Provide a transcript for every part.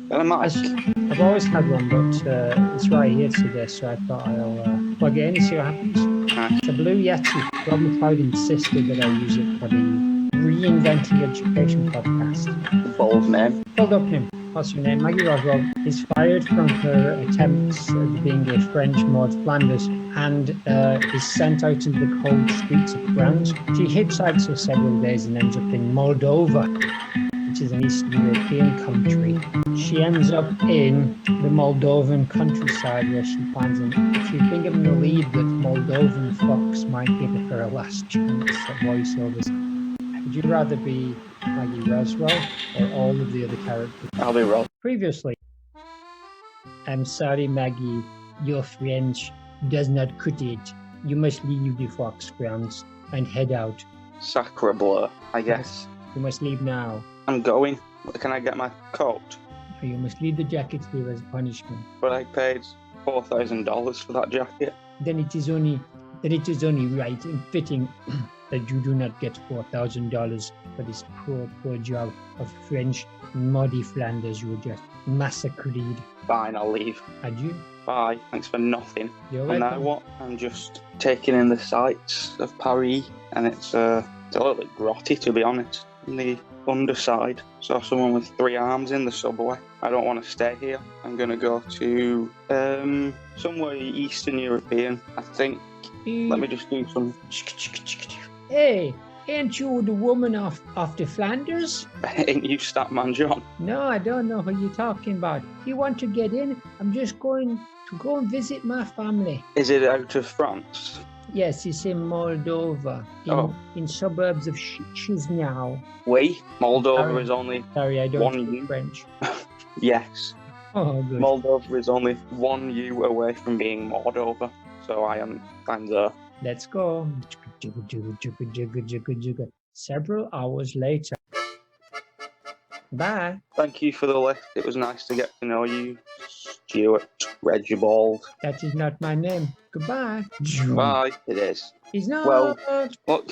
Got a mic? I've always had one, but it's right here today, so I thought I'll plug it in and see what happens. It's a Blue Yeti. Rob McLeod insisted that I use it for the Reinventing Education podcast. Bold name. Hold up him. What's her name? Maggie Roswell is fired from her attempts at being a French Maude Flanders and is sent out into the cold streets of France. She hitchhikes for several days and ends up in Moldova, which is an Eastern European country. She ends up in the Moldovan countryside where she finds an, she's been given the lead that Moldovan fox might give her a last chance at voiceovers. Would you rather be Maggie Roswell or all of the other characters? I'll be Rob. Previously, I'm sorry, Maggie, your French does not cut it. You must leave the fox grounds and head out. Sacre bleu, I guess. You must leave now. I'm going. Can I get my coat? You must leave the jacket here as punishment. But I paid $4,000 for that jacket. Then it is only right and fitting that you do not get $4,000 for this poor job of French muddy Flanders you were just massacred. Fine, I'll leave. Adieu. Bye. Thanks for nothing. You're And now welcome. what? I'm just taking in the sights of Paris, and it's a little bit grotty, to be honest. On the underside, saw someone with 3 arms in the subway. I don't want to stay here. I'm going to go to somewhere Eastern European, I think. Let me just do some... Hey, ain't you the woman off the Flanders? Ain't you Statman John? No, I don't know who you're talking about. If you want to get in, I'm just going to go and visit my family. Is it out of France? Yes, it's in Moldova, in suburbs of Chisinau. Oui, Moldova Sorry. is only Sorry, I don't One speak U. French. yes. Oh, good. Moldova is only 1 U away from being Maudeper, so I'm there. Let's go. Several hours later. Bye. Thank you for the lift. It was nice to get to know you, Stuart Regibald. That is not my name. Goodbye. Bye. It is. He's not. Well, look.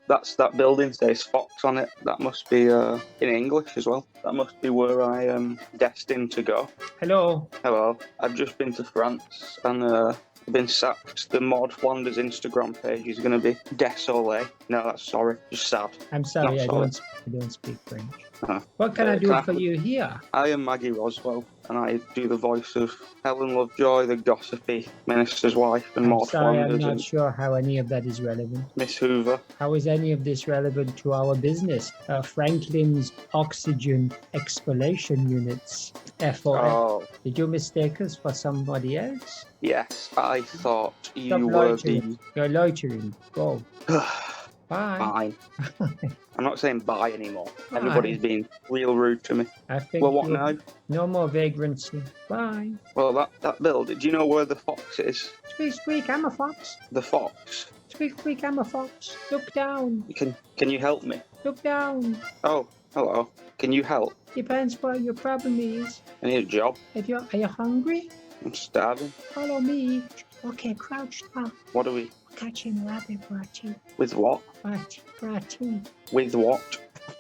That building says Fox on it. That must be in English as well. That must be where I am destined to go. Hello. Hello. I've just been to France and I've been sacked. The Maude Flanders Instagram page is going to be désolé. No, that's sorry. Just sad. I'm sorry, Not I sorry. don't speak French. Uh-huh. What can I do for you here? I am Maggie Roswell, and I do the voice of Helen Lovejoy, the gossipy minister's wife, and I'm Maude sorry, I'm Flanders, not and sure how any of that is relevant. Miss Hoover. How is any of this relevant to our business? Franklin's Oxygen Exfoliation Units. FOX. Oh, Did you mistake us for somebody else? yes, I thought Stop you were loitering. You're loitering. Go. the... Bye. Fine. I'm not saying bye anymore. Bye. Everybody's being real rude to me. I think Well, what you- now? No more vagrancy. Bye. Well, that building, do you know where the fox is? Squeak, squeak, I'm a fox. The fox? Squeak, squeak, I'm a fox. Look down. Can you help me? Look down. Oh, hello. Can you help? Depends what your problem is. I need a job. Are you hungry? I'm starving. Follow me. Okay, crouch down. What do we... Catching a rabbit for our teeth. With what? For our teeth. With what?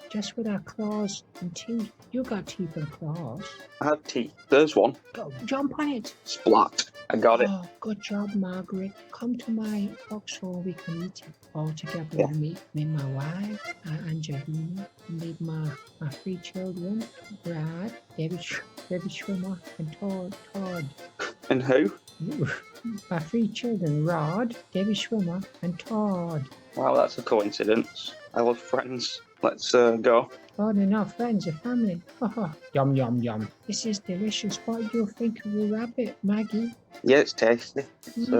Just with our claws and teeth. You got teeth and claws. I have teeth. There's one. Go, jump on it. Splat. I got it. Oh, good job, Margaret. Come to my foxhole. We can eat it all together. Yeah. Me and my wife, Angelina, and my 3 children, Brad, David Schwimmer, and Todd. And who? My 3 children, Rod, David Schwimmer, and Todd. Wow, that's a coincidence. I love friends. Let's go. Oh, they're not friends, they're family. Yum, yum, yum. This is delicious. What do you think of a rabbit, Maggie? Yeah, it's tasty. It's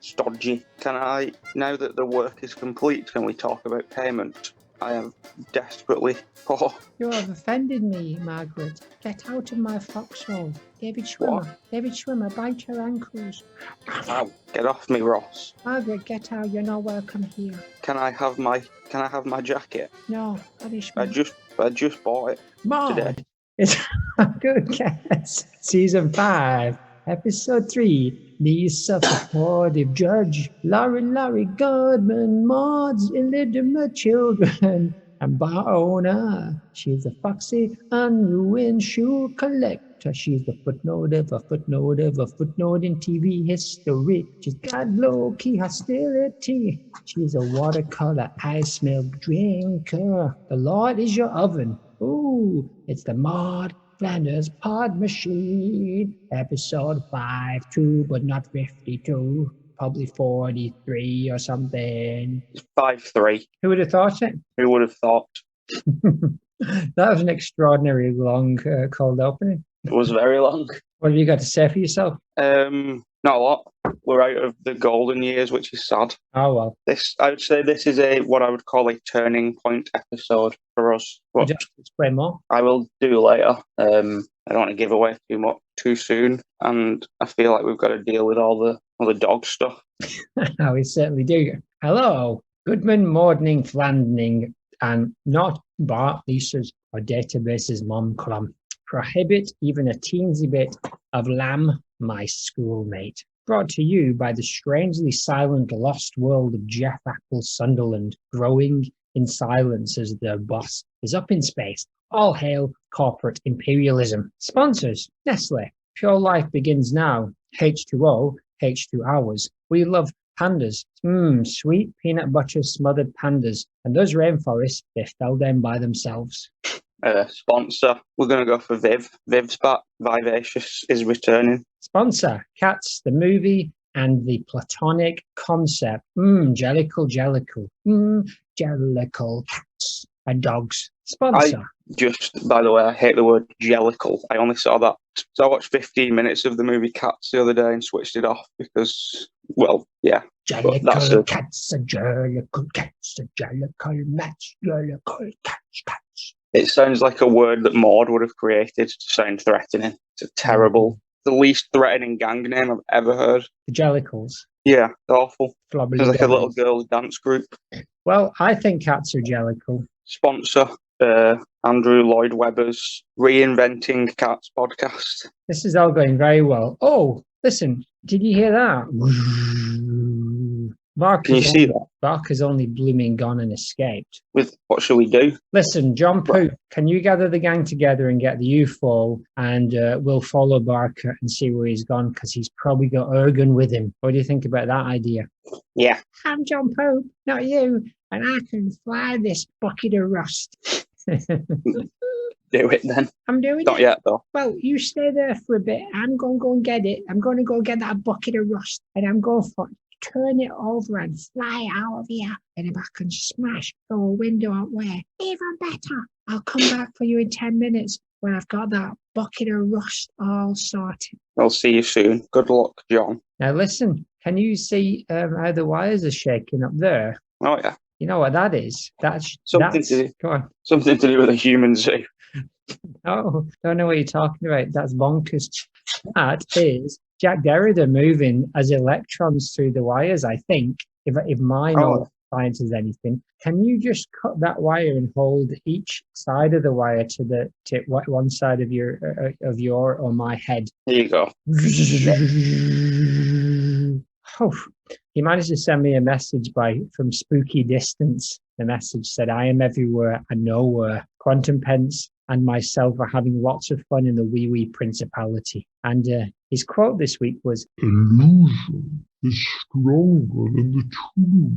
stodgy. Can I, now that the work is complete, can we talk about payment? I am desperately poor. You have offended me, Margaret. Get out of my foxhole. David Schwimmer. What? David Schwimmer, bite your ankles. Ow, get off me, Ross. Margaret, get out. You're not welcome here. Can I have my jacket? No, punishment. I just bought it today. It's Good Cats, Season 5, Episode 3, The Supportive Judge, Laurie Goodman, Maud's illegitimate children, And Baona, she's a foxy, unruined shoe collector. She's the footnote of a footnote of a footnote in TV history. She's got low-key hostility. She's a watercolor ice milk drinker. The Lord is your oven. Ooh, it's the Maude Flanders Pod Machine. Episode 52, but not 52. Probably 43 or something. 5-3. Who would have thought it? Who would have thought? That was an extraordinary long cold opening. It was very long. What have you got to say for yourself? Not a lot. We're out of the golden years, which is sad. Oh, well. I would say this is what I would call a turning point episode for us. Would you have to explain more? I will do later. I don't want to give away too much too soon, and I feel like we've got to deal with all the dog stuff. Oh, we certainly do. Hello, Goodman, Morning, Flandning, and not Bart, Lisa's, or database's mom column. Prohibit even a teensy bit of lamb, my schoolmate. Brought to you by the strangely silent lost world of Jeff Apple Sunderland, growing in silence as their boss is up in space. All hail corporate imperialism. Sponsors, Nestle. Pure life begins now. H2O, H2 hours. We love pandas. Sweet peanut butter smothered pandas. And those rainforests, they fell down by themselves. Sponsor, we're going to go for Viv. Viv's back. Vivacious is returning. Sponsor, Cats, the movie and the platonic concept. Jellicle. Jellicle cats and dogs. Sponsor. By the way, I hate the word jellicle. I only saw that. So I watched 15 minutes of the movie Cats the other day and switched it off because, well, yeah. Jellicle cats, a jellicle cats, a jellicle match, jellicle cats. It sounds like a word that Maude would have created to sound threatening. It's the least threatening gang name I've ever heard. The Jellicles. Yeah, awful. Flobbly It's like a little girls' dance group. Well, I think cats are jellicle. Sponsor, Andrew Lloyd Webber's Reinventing Cats podcast. This is all going very well. Oh, listen, did you hear that? Can you see that? Bark has only blooming gone and escaped. With what shall we do? Listen, John Pope, can you gather the gang together and get the UFO, and we'll follow Barker and see where he's gone, because he's probably got Erggun with him. What do you think about that idea? Yeah. I'm John Pope, not you, and I can fly this bucket of rust. Do it then. I'm doing it. Not yet, though. Well, you stay there for a bit. I'm going to go and get it. I'm going to go get that bucket of rust, and I'm going for turn it over and fly out of here. And if I can smash through a window out where, even better. I'll come back for you in 10 minutes when I've got that bucket of rust all sorted. I'll see you soon. Good luck, John. Now listen, can you see how the wires are shaking up there? Oh, yeah. You know what that is? That's something to do with a human zoo. Oh, don't know what you're talking about. That's bonkers. That is Jack Derrida moving as electrons through the wires, I think, if my knowledge of science is anything. Can you just cut that wire and hold each side of the wire to one side of your or my head? There you go. Oh, he managed to send me a message from spooky distance. The message said, "I am everywhere and nowhere. Quantum Pence and myself are having lots of fun in the wee principality." And his quote this week was, "Illusion is stronger than the truth."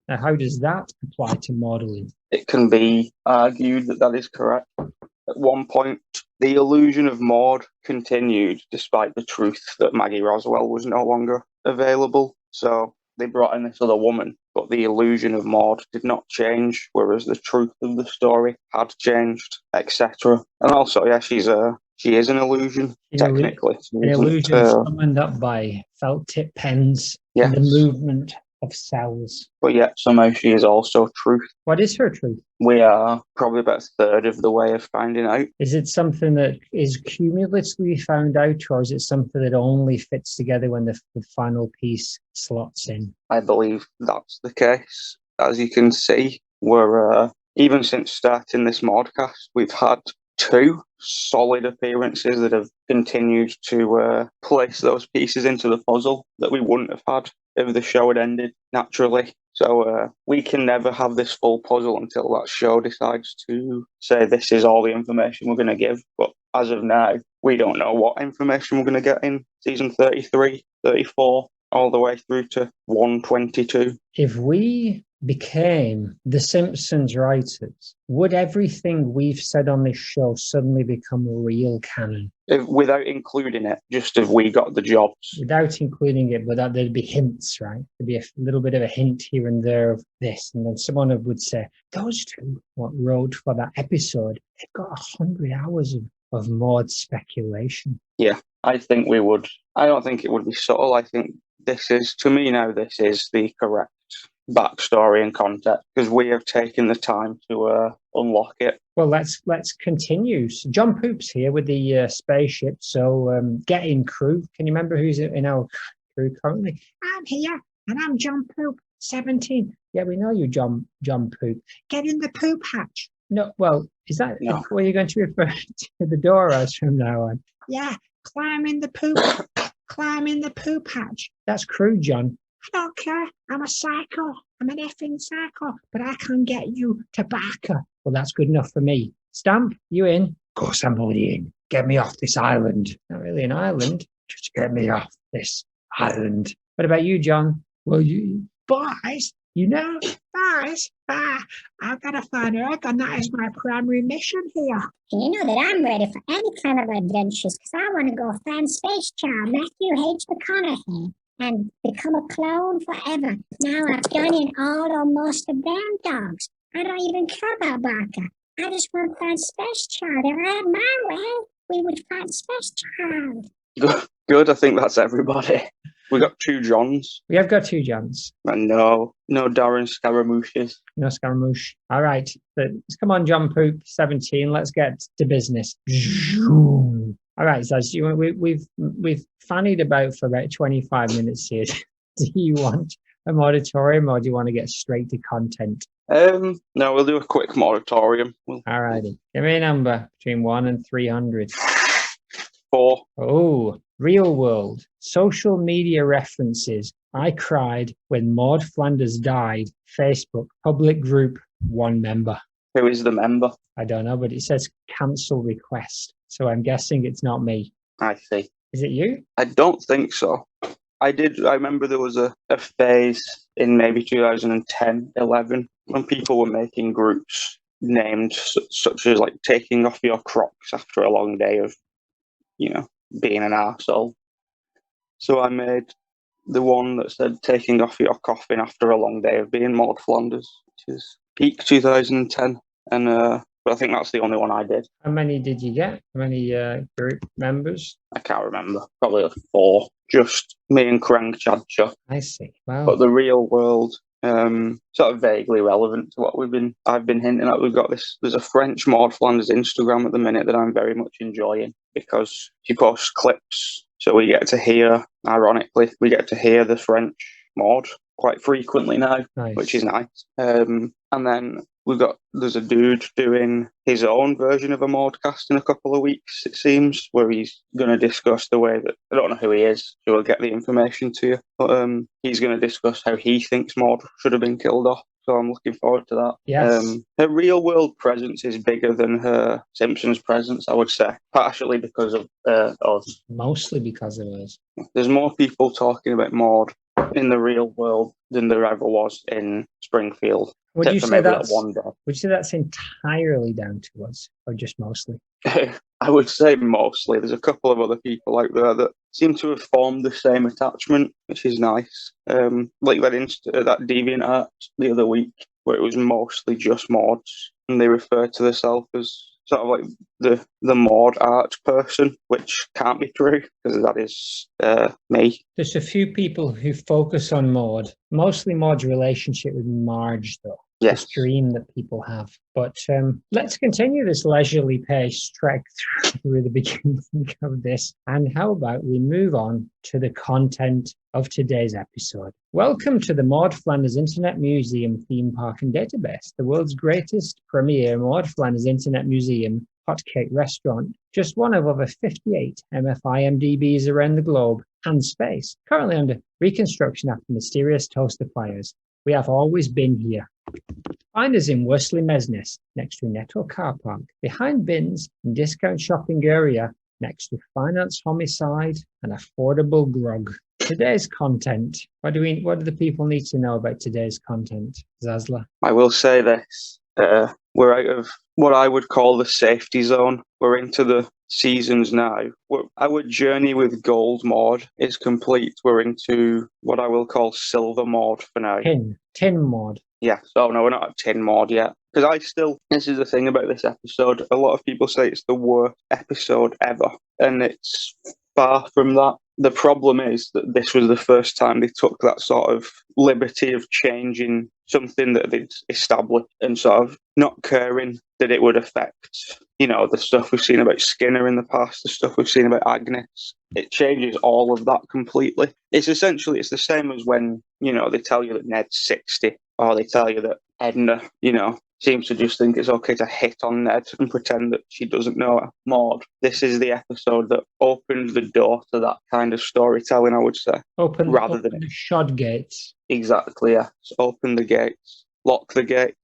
Now, how does that apply to modelling? It can be argued that is correct. At one point, the illusion of Maude continued despite the truth that Maggie Roswell was no longer available. So they brought in this other woman, but the illusion of Maude did not change, whereas the truth of the story had changed, etc. And also, yeah, she is an illusion, technically. An illusion summoned up by felt tip pens and the movement of cells. But yet, somehow she is also truth. What is her truth? We are probably about a third of the way of finding out. Is it something that is cumulatively found out, or is it something that only fits together when the final piece slots in? I believe that's the case. As you can see, we're even since starting this modcast, we've had 2 solid appearances that have continued to place those pieces into the puzzle that we wouldn't have had if the show had ended naturally. So we can never have this full puzzle until that show decides to say this is all the information we're going to give. But as of now, we don't know what information we're going to get in season 33, 34, all the way through to 122. If we became the Simpsons writers, would everything we've said on this show suddenly become real canon? Without including it, just if we got the jobs. Without including it, but there'd be hints, right? There'd be a little bit of a hint here and there of this. And then someone would say, those two, what wrote for that episode, they've got 100 hours of Maude speculation. Yeah, I think we would. I don't think it would be subtle. I think this is, to me now, this is the correct backstory and context, because we have taken the time to unlock it. Well, let's continue. So John Poop's here with the spaceship. So get in, crew. Can you remember who's in our crew currently? I'm here, and I'm John Poop, 17. Yeah, we know you, John Poop. Get in the poop hatch. No, well, is that what you're going to refer to the Doras from now on? Yeah, climb in the poop. Climb in the poop hatch. That's crew, John. I don't care. I'm a psycho. I'm an effing psycho. But I can get you to Barker. Well, that's good enough for me. Stamp, you in? Of course I'm already in. Get me off this island. Not really an island. Just get me off this island. What about you, John? Well, you boys, boys, I've got to find Erggun. That is my primary mission here. And you know that I'm ready for any kind of adventures, because I want to go find Space Child Matthew H. McConaughey and become a clone forever. Now I've done in all or most of them dogs. I don't even care about Barker. I just want to find Space Child. If I had my way, we would find Space Child. Good. I think that's everybody. We got 2 Johns. We have got 2 Johns. And no Darren Scaramouches. No Scaramouche. All right. Let's come on, John Poop, 17. Let's get to business. All right, so we've fannied about for about 25 minutes here. Do you want a moratorium, or do you want to get straight to content? No, we'll do a quick moratorium. All righty. Give me a number between 1 and 300. 4. Oh, real world. Social media references. I cried when Maude Flanders died. Facebook, public group, 1 member. Who is the member? I don't know, but it says cancel request. So I'm guessing it's not me. I see. Is it you? I don't think so. I remember there was a phase in maybe 2010, 11, when people were making groups named such as like taking off your Crocs after a long day of, being an arsehole. So I made the one that said taking off your coffin after a long day of being Maude Flanders, which is peak 2010. And but I think that's the only one I did. How many did you get? How many group members? I can't remember. Probably 4. Just me and Crank Chadcha. I see. Wow. But the real world, sort of vaguely relevant to what I've been hinting at. We've got this. There's a French Maude Flanders Instagram at the minute that I'm very much enjoying, because she posts clips, so we get to hear. Ironically, we get to hear the French Maude quite frequently now, nice. Which is nice. And then there's a dude doing his own version of a Maudecast in a couple of weeks, it seems, where he's going to discuss the way that, I don't know who he is, so we'll get the information to you, but he's going to discuss how he thinks Maude should have been killed off, so I'm looking forward to that. Yes. Her real world presence is bigger than her Simpsons presence, I would say, partially because of us. Mostly because of us. There's more people talking about Maude in the real world than there ever was in Springfield. Would you say that one day? Would you say that's entirely down to us, or just mostly? I would say mostly. There's a couple of other people out there that seem to have formed the same attachment, which is nice. Like that DeviantArt the other week, where it was mostly just Maudes, and they refer to themselves as sort of like the Maude art person, which can't be true, because that is me. There's a few people who focus on Maude, mostly Maude's relationship with Marge, though. Yes. This dream that people have. But let's continue this leisurely pace trek through the beginning of this. And how about we move on to the content of today's episode? Welcome to the Maude Flanders Internet Museum theme park and database, the world's greatest premier Maude Flanders Internet Museum hotcake restaurant, just one of over 58 MIFIMDBs around the globe and space, currently under reconstruction after mysterious toaster fires. We have always been here. Find us in Worsley Mesness, next to Netto car park, behind bins and discount shopping area, next to finance homicide and affordable grog. Today's content. What do the people need to know about today's content, Zazla? I will say this. We're out of what I would call the safety zone. We're into the seasons now. Our journey with Gold Maude is complete. We're into what I will call Silver Maude for now. Tin Maude. Yeah, so no, we're not at Tin Maude yet. Because this is the thing about this episode, a lot of people say it's the worst episode ever. And it's far from that. The problem is that this was the first time they took that sort of liberty of changing something that they'd established and sort of not caring that it would affect, the stuff we've seen about Skinner in the past, the stuff we've seen about Agnes. It changes all of that completely. It's the same as when, they tell you that Ned's 60, or they tell you that Edna, seems to just think it's okay to hit on Ned and pretend that she doesn't know Maude. This is the episode that opened the door to that kind of storytelling, I would say. Open the shod gates. Exactly, yeah. So open the gates, lock the gate.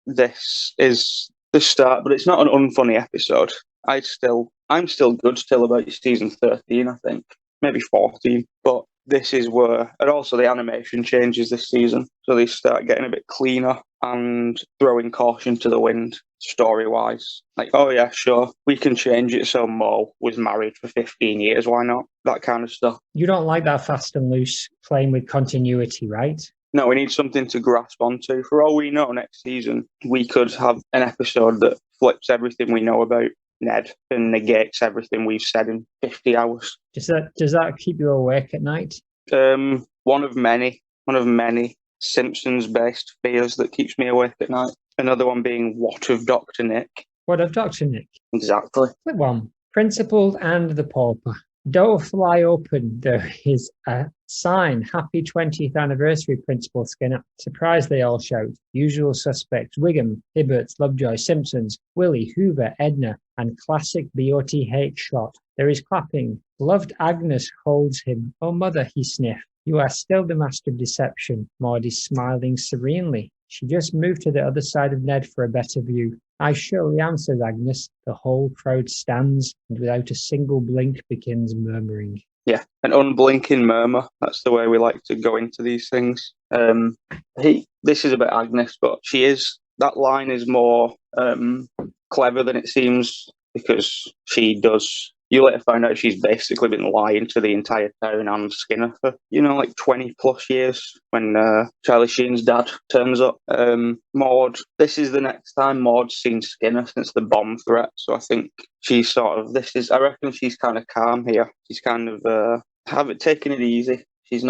This is the start, but it's not an unfunny episode. I'm still good still about season 13, I think. Maybe 14, but this is where, and also the animation changes this season, so they start getting a bit cleaner and throwing caution to the wind story-wise. Like, oh yeah, sure, we can change it so Mo was married for 15 years, why not? That kind of stuff. You don't like that fast and loose playing with continuity, right? No, we need something to grasp onto. For all we know, next season, we could have an episode that flips everything we know about Ned and negates everything we've said in 50 hours. Does that keep you awake at night? One of many Simpsons-based fears that keeps me awake at night. Another one being, what of Dr. Nick? What of Dr. Nick? Exactly. Clip 1. Principal and the Pauper. Door fly open. There is a sign. Happy 20th anniversary, Principal Skinner. Surprise, they all shout. Usual suspects. Wiggum, Hibbert, Lovejoy, Simpsons, Willie, Hoover, Edna, and classic BOTH shot. There is clapping. Loved Agnes holds him. Oh, mother, he sniffed. You are still the master of deception. Maude is smiling serenely. She just moved to the other side of Ned for a better view. I surely am, says Agnes. The whole crowd stands and without a single blink begins murmuring. Yeah, an unblinking murmur. That's the way we like to go into these things. This is about Agnes, but that line is more clever than it seems, because she does. You later find out she's basically been lying to the entire town and Skinner for, 20 plus years when Charlie Sheen's dad turns up. Maude, this is the next time Maude's seen Skinner since the bomb threat. So I think she's I reckon she's kind of calm here. She's kind of taking it easy. There's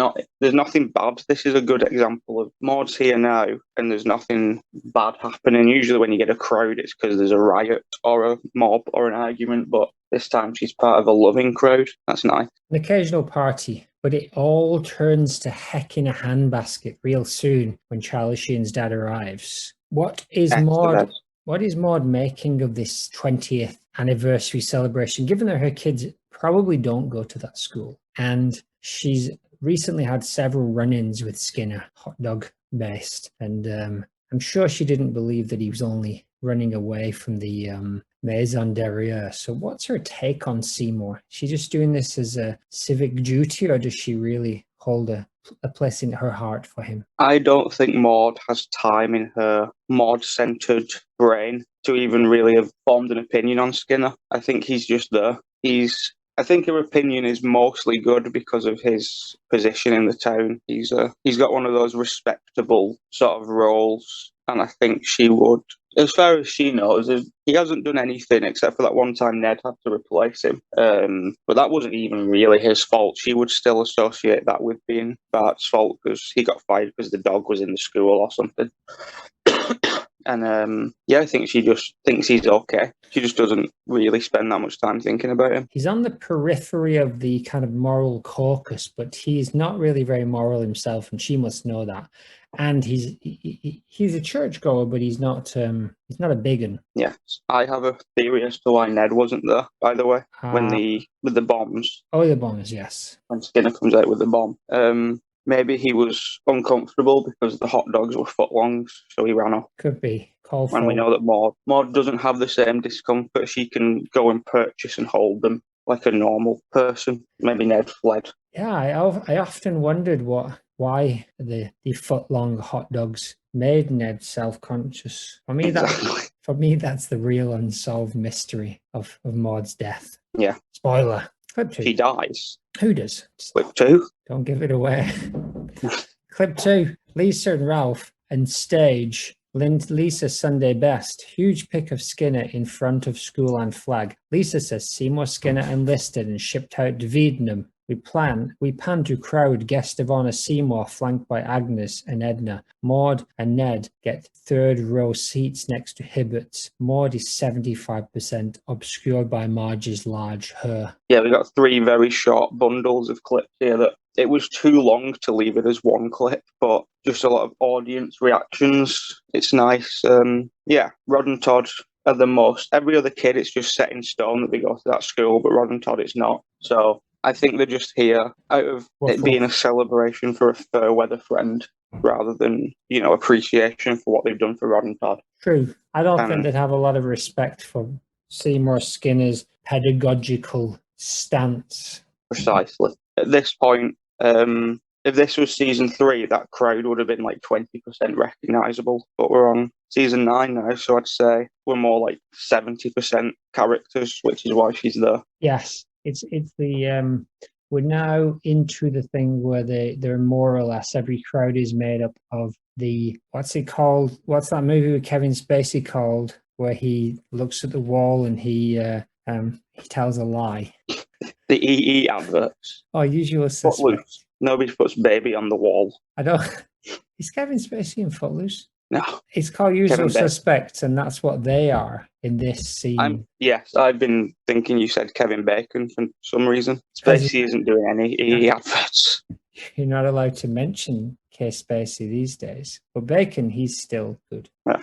nothing bad. This is a good example of Maude's here now and there's nothing bad happening. Usually when you get a crowd, it's because there's a riot or a mob or an argument, but this time she's part of a loving crowd. That's nice. An occasional party, but it all turns to heck in a handbasket real soon when Charlie Sheen's dad arrives. What is Maude making of this 20th anniversary celebration, given that her kids probably don't go to that school? And she's recently had several run-ins with Skinner, hot dog based, and I'm sure she didn't believe that he was only running away from the maison derrière. So what's her take on Seymour? Is she just doing this as a civic duty, or does she really hold a place in her heart for him? I don't think Maude has time in her Maude-centered brain to even really have formed an opinion on Skinner. I think he's just there. I think her opinion is mostly good because of his position in the town. He's got one of those respectable sort of roles, and I think she would, as far as she knows, he hasn't done anything except for that one time Ned had to replace him. But that wasn't even really his fault. She would still associate that with being Bart's fault because he got fired because the dog was in the school or something. And I think she just thinks he's okay. She just doesn't really spend that much time thinking about him. He's on the periphery of the kind of moral caucus, but he's not really very moral himself, and she must know that. And he's a churchgoer, but he's not a big one. Yes, I have a theory as to why Ned wasn't there. By the way, with the bombs. Oh, the bombs, yes. When Skinner comes out with the bomb. maybe he was uncomfortable because the hot dogs were footlongs, so he ran off. Could be. Call And we for. know that Maude doesn't have the same discomfort. She can go and purchase and hold them like a normal person. Maybe Ned fled. Yeah, I often wondered why the foot-long hot dogs made Ned self-conscious. Exactly. For me, that's the real unsolved mystery of Maude's death. Yeah. Spoiler. Clip 2. She dies. Who does? Clip 2. Don't give it away. Clip 2. Lisa and Ralph and stage. Lisa Sunday best. Huge pic of Skinner in front of school and flag. Lisa says Seymour Skinner enlisted and shipped out to Vietnam. We pan to crowd guest of honor Seymour flanked by Agnes and Edna. Maude and Ned get third row seats next to Hibbert's. Maude is 75% obscured by Marge's large hair. Yeah, we got 3 very short bundles of clips here that it was too long to leave it as one clip, but just a lot of audience reactions. It's nice. Yeah, Rod and Todd are the most. Every other kid, it's just set in stone that they go to that school, but Rod and Todd, it's not. So I think they're just here out of it being a celebration for a fair weather friend rather than, appreciation for what they've done for Rod and Todd. True. I don't think they'd have a lot of respect for Seymour Skinner's pedagogical stance. Precisely. At this point, if this was season 3, that crowd would have been like 20% recognisable. But we're on season 9 now, so I'd say we're more like 70% characters, which is why she's there. Yes, it's the we're now into the thing where they're more or less every crowd is made up of the what's it called? What's that movie with Kevin Spacey called? Where he looks at the wall and he tells a lie. The EE adverts. Oh, usual suspect. Footloose. Nobody puts baby on the wall. I don't. Is Kevin Spacey in Footloose? No. It's called Usual Suspects, and that's what they are in this scene. Yes, I've been thinking you said Kevin Bacon for some reason. Spacey isn't doing any EE adverts. You're not allowed to mention K. Spacey these days. But Bacon, he's still good. Yeah.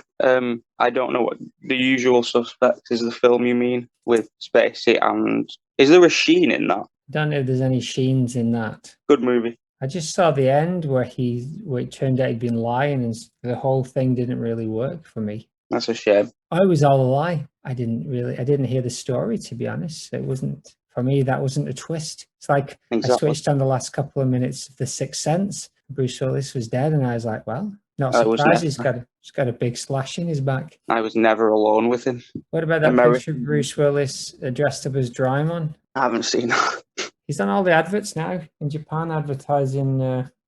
I don't know what The Usual Suspects is. The film you mean with Spacey, and is there a Sheen in that? I don't know if there's any Sheens in that. Good movie. I just saw the end where it turned out he'd been lying, and the whole thing didn't really work for me. That's a shame. I was all a lie. I didn't hear the story, to be honest. It wasn't, for me, that wasn't a twist. It's like I switched on the last couple of minutes of The Sixth Sense. Bruce Willis was dead, and I was like, well, not surprised. He's got a big slash in his back. I was never alone with him. What about that picture of Bruce Willis dressed up as Drymon? I haven't seen that. He's on all the adverts now in Japan, advertising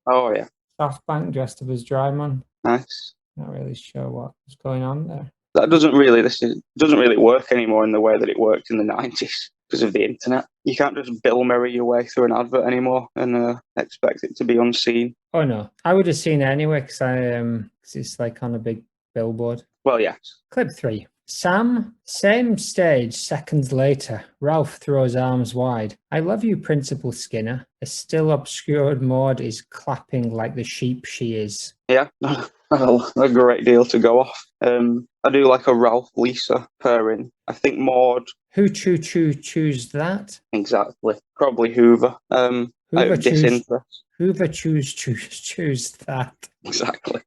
SoftBank dressed up as Drymon. Nice. Not really sure what's going on there. That doesn't really work anymore in the way that it worked in the 90s because of the internet. You can't just Bill Murray your way through an advert anymore and expect it to be unseen. Oh no, I would have seen it anyway because it's like on a big billboard. Well, yes. Clip 3. Sam, same stage, seconds later. Ralph throws arms wide. I love you, Principal Skinner. A still obscured Maude is clapping like the sheep she is. Yeah, a great deal to go off. I do like a Ralph-Lisa pairing. I think Maude... Who choose that? Exactly. Probably Hoover. Hoover choose that. Exactly.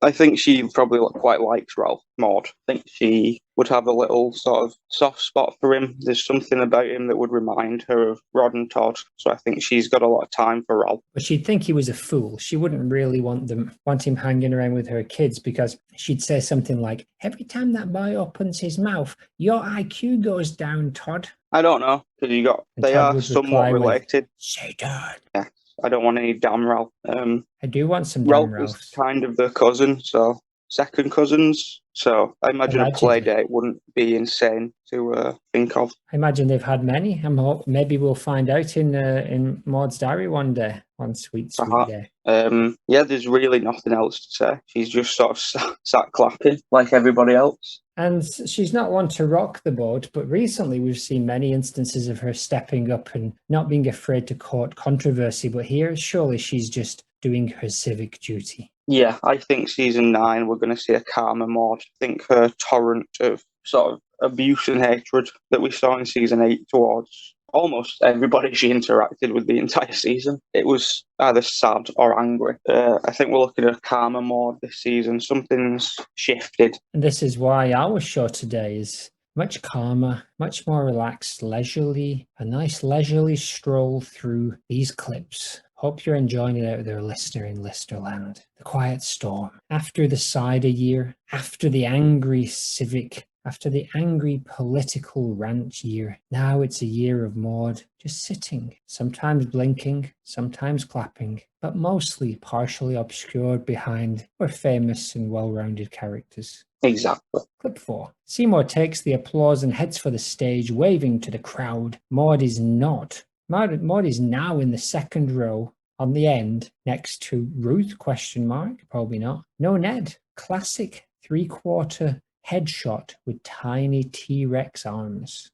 I think she probably quite likes Ralph, Maude. I think she would have a little sort of soft spot for him. There's something about him that would remind her of Rod and Todd. So I think she's got a lot of time for Ralph. But she'd think he was a fool. She wouldn't really want him hanging around with her kids because she'd say something like, every time that boy opens his mouth, your IQ goes down, Todd. I don't know, because they are somewhat related. Say Todd. Yeah. I don't want any damn Ralph. I do want some Ralph damn Ralph. is kind of the cousin, so second cousins. So I imagine a play date wouldn't be insane to think of. I imagine they've had many. Maybe we'll find out in Maude's diary one day. One sweet day. Yeah, there's really nothing else to say. She's just sort of sat clapping like everybody else. And she's not one to rock the boat, but recently we've seen many instances of her stepping up and not being afraid to court controversy. But here, surely she's just doing her civic duty. Yeah, I think season 9, we're going to see a calmer Maude. I think her torrent of sort of abuse and hatred that we saw in season 8 towards almost everybody she interacted with the entire season. It was either sad or angry. I think we're looking at a calmer Maude this season. Something's shifted. And this is why our show today is much calmer, much more relaxed, leisurely, a nice leisurely stroll through these clips. Hope you're enjoying it out there, listener in Listerland. The quiet storm. After the cider year, after the angry civic, after the angry political rant year, now it's a year of Maude just sitting, sometimes blinking, sometimes clapping, but mostly partially obscured behind more famous and well-rounded characters. Exactly. Clip 4. Seymour takes the applause and heads for the stage, waving to the crowd. Maude is not. Maude is now in the second row on the end, next to Ruth, ? Probably not. No Ned. Classic three-quarter headshot with tiny T-Rex arms.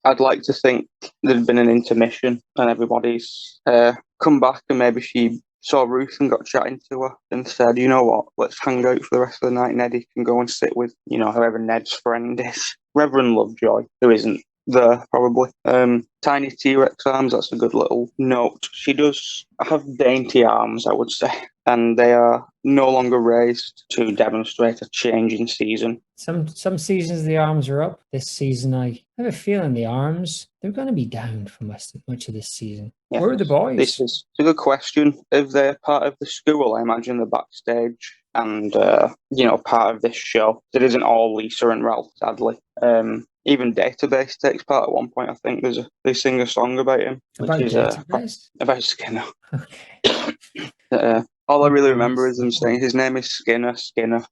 I'd like to think there'd been an intermission and everybody's come back, and maybe she saw Ruth and got chatting to her and said, you know what, let's hang out for the rest of the night. Neddy can go and sit with, whoever Ned's friend is. Reverend Lovejoy, who isn't there, probably. Tiny T-Rex arms, that's a good little note. She does have dainty arms, I would say, and they are no longer raised to demonstrate a change in season. Some seasons the arms are up. This season, I have a feeling the arms, they're going to be down for much of this season. Yes. Where are the boys? This is a good question. If they're part of the school, I imagine they're backstage and, part of this show. It isn't all Lisa and Ralph, sadly. Even Database takes part at one point. I think they sing a song about him. About which is Database? about Skinner. Okay. All I really remember is them saying his name is Skinner,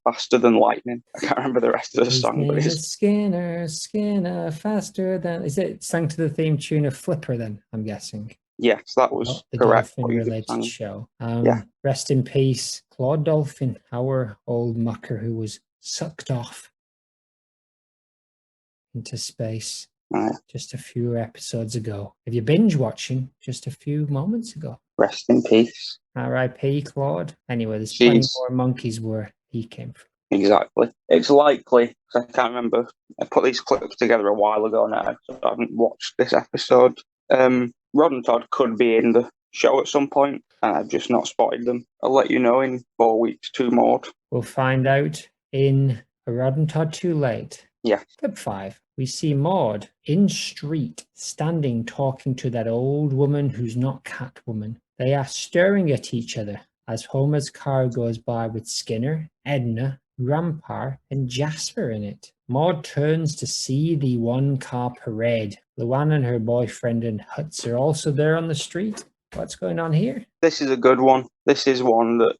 faster than lightning. I can't remember the rest of the song, but it's Skinner, faster than. Is it sung to the theme tune of Flipper? Then I'm guessing. Yes, that was the correct. Dolphin-related show. Yeah. Rest in peace, Claude Dolphin, our old mucker who was sucked off into space just a few episodes ago. If you binge watching just a few moments ago. Rest in peace. R.I.P. Claude. Anyway, there's plenty more monkeys where he came from. Exactly. It's likely, I can't remember, I put these clips together a while ago now, so I haven't watched this episode. Rod and Todd could be in the show at some point, and I've just not spotted them. I'll let you know in 4 weeks, 2 more. We'll find out in a Rod and Todd Too Late. Yeah. Clip 5. We see Maude in street, standing talking to that old woman who's not Catwoman. They are staring at each other as Homer's car goes by with Skinner, Edna, Grandpa, and Jasper in it. Maude turns to see the one-car parade. Luann and her boyfriend and Hutz are also there on the street. What's going on here? This is a good one. This is one that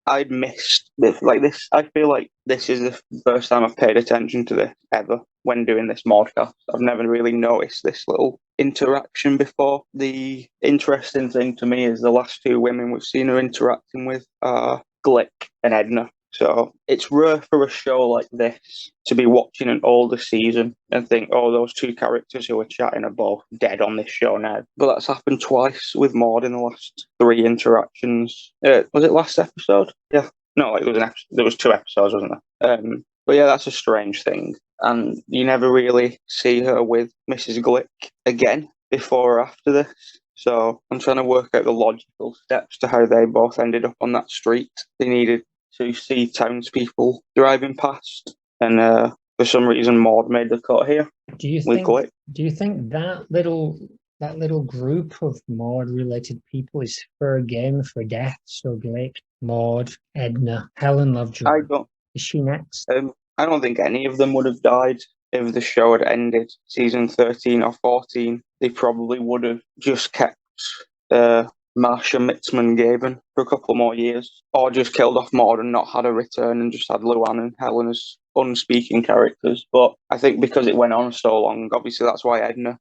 I'd missed. I feel like this is the first time I've paid attention to this ever when doing this modcast. I've never really noticed this little interaction before. The interesting thing to me is the last 2 women we've seen her interacting with are Glick and Edna. So it's rare for a show like this to be watching an older season and think, oh, those 2 characters who are chatting are both dead on this show now. But that's happened twice with Maude in the last 3 interactions. Was it last episode? Yeah. No, there was 2 episodes, wasn't there? But yeah, that's a strange thing. And you never really see her with Mrs. Glick again before or after this. So I'm trying to work out the logical steps to how they both ended up on that street. They needed to see townspeople driving past, and for some reason Maude made the cut here. Do you think that little group of Maude related people is fair game for death? So Glick, Maude, Edna, Helen Lovejoy. Is she next? I don't think any of them would have died if the show had ended season 13 or 14. They probably would have just kept Marsha Mitzman-Gaben for a couple more years, or just killed off Maude and not had a return and just had Luann and Helen as unspeaking characters. But I think because it went on so long, obviously that's why Edna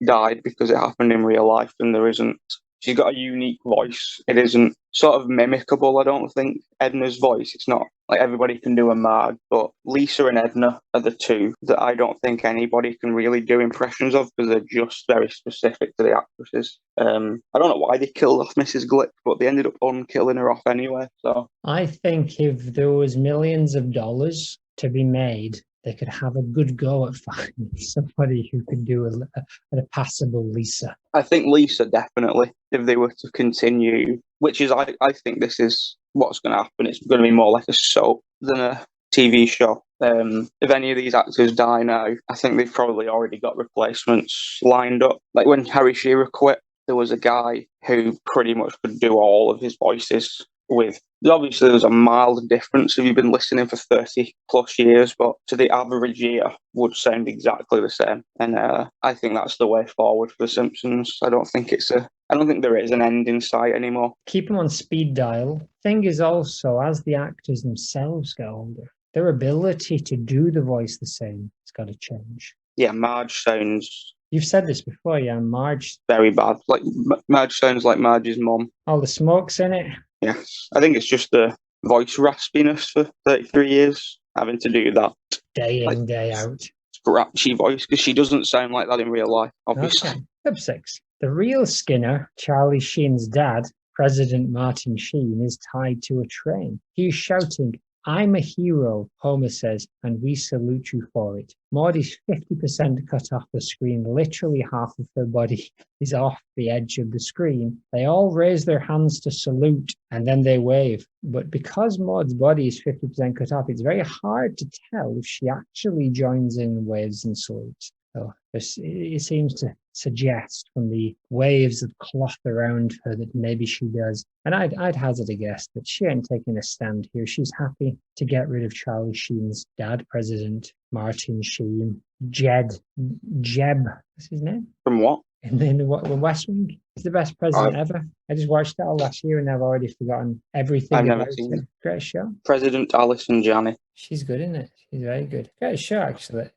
died, because it happened in real life and she's got a unique voice. It isn't sort of mimicable, I don't think, Edna's voice. It's not like everybody can do a Marge, but Lisa and Edna are the 2 that I don't think anybody can really do impressions of, because they're just very specific to the actresses. I don't know why they killed off Mrs. Glick, but they ended up unkilling her off anyway. So I think if there was millions of dollars to be made they could have a good go at finding somebody who could do a passable Lisa. I think Lisa definitely, if they were to continue, which is, I think this is what's going to happen. It's going to be more like a soap than a TV show. If any of these actors die now, I think they've probably already got replacements lined up. Like when Harry Shearer quit, there was a guy who pretty much could do all of his voices with. Obviously, there's a mild difference if you've been listening for 30 plus years, but to the average ear would sound exactly the same. And I think that's the way forward for The Simpsons. I don't think there is an end in sight anymore. Keep them on speed dial. Thing is also, as the actors themselves get older, their ability to do the voice the same has got to change. Yeah, Marge sounds... You've said this before, yeah, Marge... very bad. Like, Marge sounds like Marge's mum. All the smoke's in it. Yes. I think it's just the voice raspiness for 33 years, having to do that. Day in, day out. Scratchy voice, because she doesn't sound like that in real life, obviously. Okay. Step 6. The real Skinner, Charlie Sheen's dad, President Martin Sheen, is tied to a train. He's shouting, "I'm a hero," Homer says, "and we salute you for it." Maude is 50% cut off the screen. Literally half of her body is off the edge of the screen. They all raise their hands to salute, and then they wave. But because Maude's body is 50% cut off, it's very hard to tell if she actually joins in, waves, and salutes. So it seems to suggest from the waves of cloth around her that maybe she does. And I'd hazard a guess that she ain't taking a stand here. She's happy to get rid of Charlie Sheen's dad, President Martin Sheen. Jeb, what's his name? From what? And then the West Wing. He's the best president ever. I just watched that all last year and I've already forgotten everything I've about never seen it. Great show. President Alison Janney. She's good in it. She's very good. Great show, actually.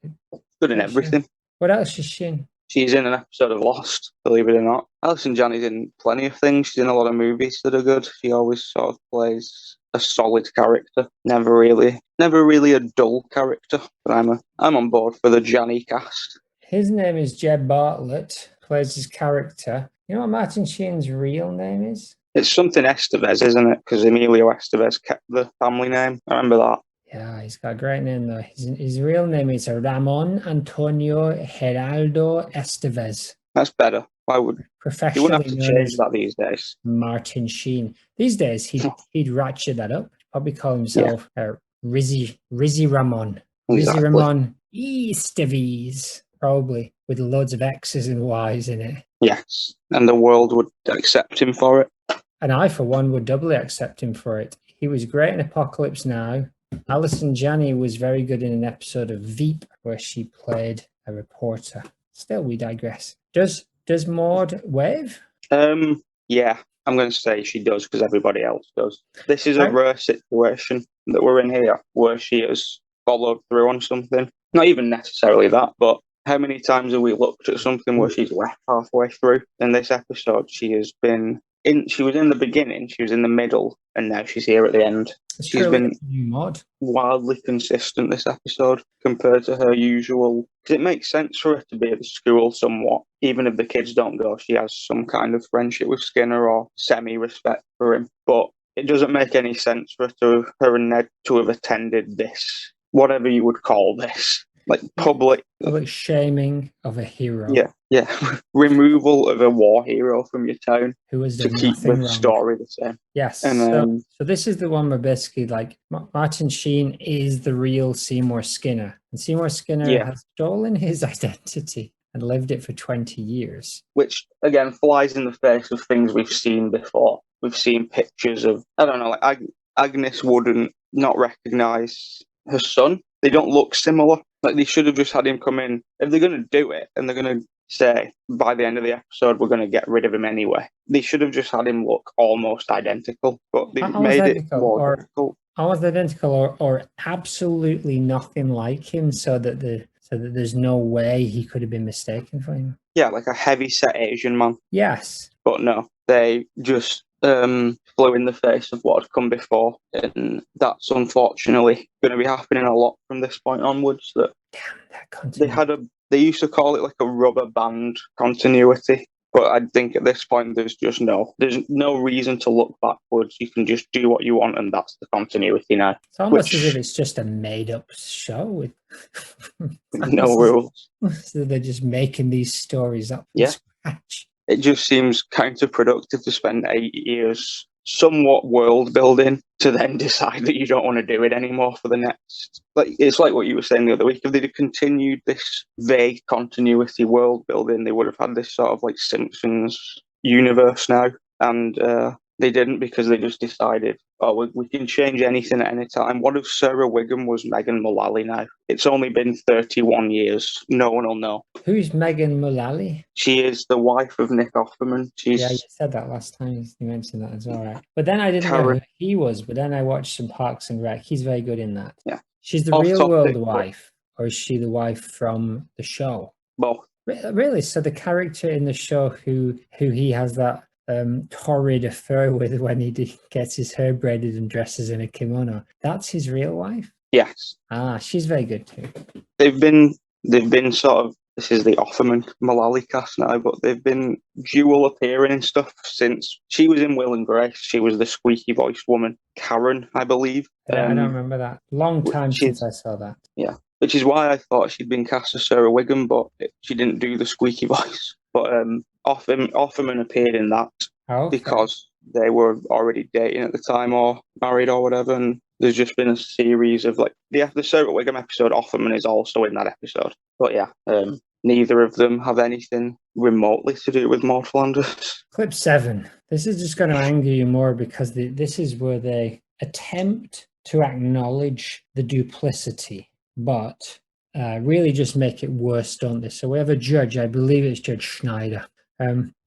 Good in everything. Show. What else is she in? She's in an episode of Lost, believe it or not. Alison Janney's in plenty of things. She's in a lot of movies that are good. She always sort of plays a solid character. Never really a dull character. But I'm on board for the Janney cast. His name is Jeb Bartlett, plays his character. You know what Martin Sheen's real name is? It's something Estevez, isn't it? Because Emilio Estevez kept the family name. I remember that. Yeah, he's got a great name though. His real name is Ramon Antonio Geraldo Estevez. That's better. Why would you wouldn't have to change that these days? Martin Sheen. These days he'd ratchet that up. Probably call himself Rizzy Ramon. Exactly. Rizzy Ramon Estevez. Probably with loads of X's and Y's in it. Yes, and the world would accept him for it. And I, for one, would doubly accept him for it. He was great in Apocalypse Now. Alison Janney was very good in an episode of Veep where she played a reporter. Still, we digress. Does Maude wave? Yeah, I'm going to say she does because everybody else does. This is a rare situation that we're in here where she has followed through on something. Not even necessarily that, but how many times have we looked at something where she's left halfway through? In this episode, she was in the beginning, she was in the middle, and now she's here at the end. She's been wildly consistent this episode compared to her usual. Because it makes sense for her to be at the school somewhat. Even if the kids don't go, she has some kind of friendship with Skinner or semi-respect for him. But it doesn't make any sense for her and Ned to have attended this, whatever you would call this. Like public shaming of a hero. Yeah. Removal of a war hero from your town who was to keep the story the same. Yes. And so this is the one where basically like Martin Sheen is the real Seymour Skinner. And Seymour Skinner has stolen his identity and lived it for 20 years. Which again flies in the face of things we've seen before. We've seen pictures of, I don't know, like Agnes wouldn't not recognise her son. They don't look similar. Like, they should have just had him come in. If they're going to do it, and they're going to say, by the end of the episode, we're going to get rid of him anyway, they should have just had him look almost identical. But they made it more difficult. Almost identical or absolutely nothing like him so that there's no way he could have been mistaken for him. Yeah, like a heavy-set Asian man. Yes. But no, they just flew in the face of what had come before, and that's unfortunately going to be happening a lot from this point onwards. That continuity. They used to call it like a rubber band continuity But I think at this point, there's no reason to look backwards. You can just do what you want, and that's the continuity now. It's almost as if it's just a made-up show with no rules. So they're just making these stories up from scratch. It just seems counterproductive to spend 8 years somewhat world building to then decide that you don't want to do it anymore for the next. It's like what you were saying the other week. If they'd continued this vague continuity world building, they would have had this sort of like Simpsons universe now, and they didn't, because they just decided, we can change anything at any time. What if Sarah Wiggum was Megan Mullally now? It's only been 31 years. No one will know. Who's Megan Mullally? She is the wife of Nick Offerman. Yeah, you said that last time. You mentioned that as well, right? But then I didn't know who he was. But then I watched some Parks and Rec. He's very good in that. Yeah. She's the real world wife, or is she the wife from the show? Both. Really? So the character in the show who he has that torrid affair with when he gets his hair braided and dresses in a kimono, that's his real wife? Yes. She's very good too. They've been sort of, this is the Offerman Mullally cast now, but they've been dual appearing and stuff since she was in Will and Grace. She was the squeaky voiced woman, Karen, I believe. I don't remember that. Long time since I saw that. Yeah, which is why I thought she'd been cast as Sarah Wiggum, but she didn't do the squeaky voice. But Offerman appeared in that because they were already dating at the time or married or whatever, and there's just been a series of the Sarah Wiggum episode. Offerman is also in that episode. But yeah, neither of them have anything remotely to do with Maud Flanders. Clip 7. This is just going to anger you more because this is where they attempt to acknowledge the duplicity, but really just make it worse, don't they? So we have a judge, I believe it's Judge Schneider.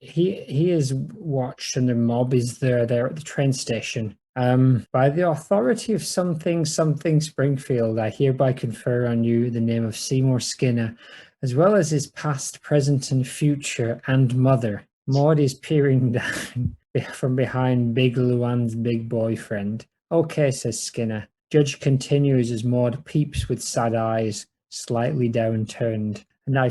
He is watched, and the mob is there at the train station. By the authority of something Springfield, I hereby confer on you the name of Seymour Skinner, as well as his past, present, and future, and mother. Maude is peering down from behind Big Luann's big boyfriend. Okay, says Skinner. Judge continues as Maude peeps with sad eyes, slightly downturned. And I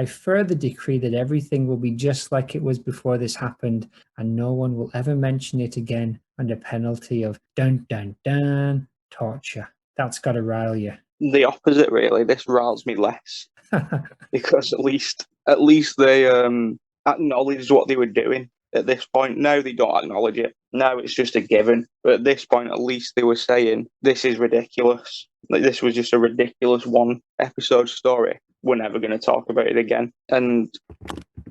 further decree that everything will be just like it was before this happened, and no one will ever mention it again under penalty of dun dun dun torture. That's got to rile you. The opposite, really. This riles me less because at least they acknowledged what they were doing. At this point, now they don't acknowledge it. Now it's just a given. But at this point, at least they were saying, this is ridiculous. This was just a ridiculous one-episode story. We're never going to talk about it again. And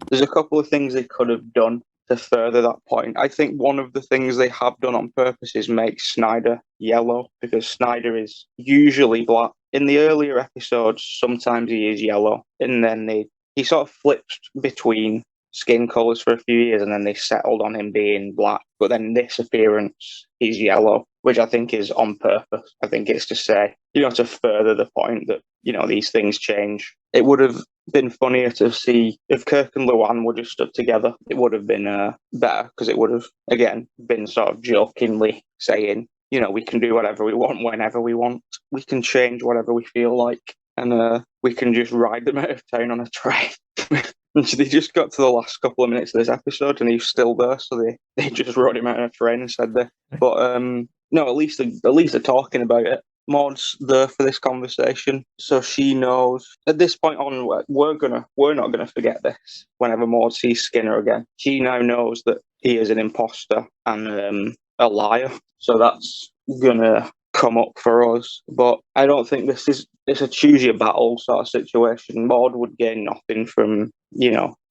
there's a couple of things they could have done to further that point. I think one of the things they have done on purpose is make Snyder yellow, because Snyder is usually black. In the earlier episodes, sometimes he is yellow. And then he sort of flips between skin colours for a few years, and then they settled on him being black. But then this appearance, he's yellow, which I think is on purpose. I think it's to say, to further the point that, these things change. It would have been funnier to see if Kirk and Luann were just stood together. It would have been better, because it would have, again, been sort of jokingly saying, we can do whatever we want whenever we want. We can change whatever we feel like, and we can just ride them out of town on a train. And so they just got to the last couple of minutes of this episode, and he's still there, so they just rode him out on a train and said that. But no, at least they're talking about it. Maude's there for this conversation, so she knows. At this point on, we're not gonna forget this. Whenever Maude sees Skinner again, she now knows that he is an imposter and a liar. So that's gonna come up for us. But I don't think it's a choose your battle sort of situation. Maude would gain nothing from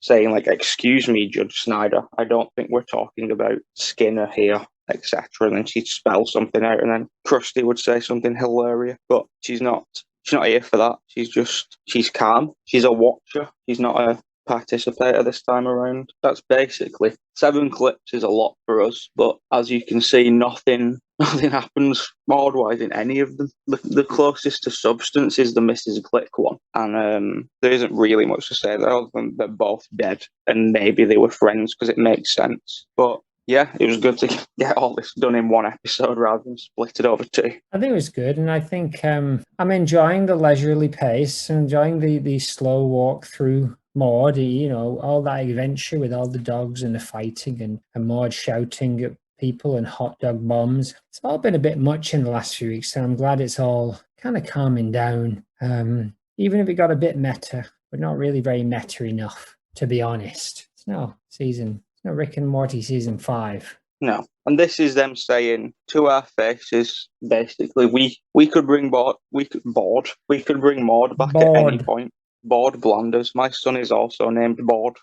saying excuse me, Judge Snyder, I don't think we're talking about Skinner here, etc. And then she'd spell something out, and then Krusty would say something hilarious. But she's not here for that. She's calm. She's a watcher. She's not a participator this time around. That's basically 7 clips is a lot for us, but as you can see, nothing happens Maude-wise in any of them. The closest to substance is the Mrs. Glick one, and there isn't really much to say there other than they're both dead, and maybe they were friends because it makes sense. But yeah, it was good to get all this done in one episode rather than split it over 2. I think it was good, and I think I'm enjoying the leisurely pace, enjoying the slow walk through Maude, you know, all that adventure with all the dogs and the fighting and Maude shouting at people and hot dog bombs. It's all been a bit much in the last few weeks, so I'm glad it's all kind of calming down. Even if it got a bit meta, but not really very meta enough, to be honest. It's no Rick and Morty season 5. No. And this is them saying to our faces, basically, we could bring Maude back at any point. Maude Blanders. My son is also named Maude.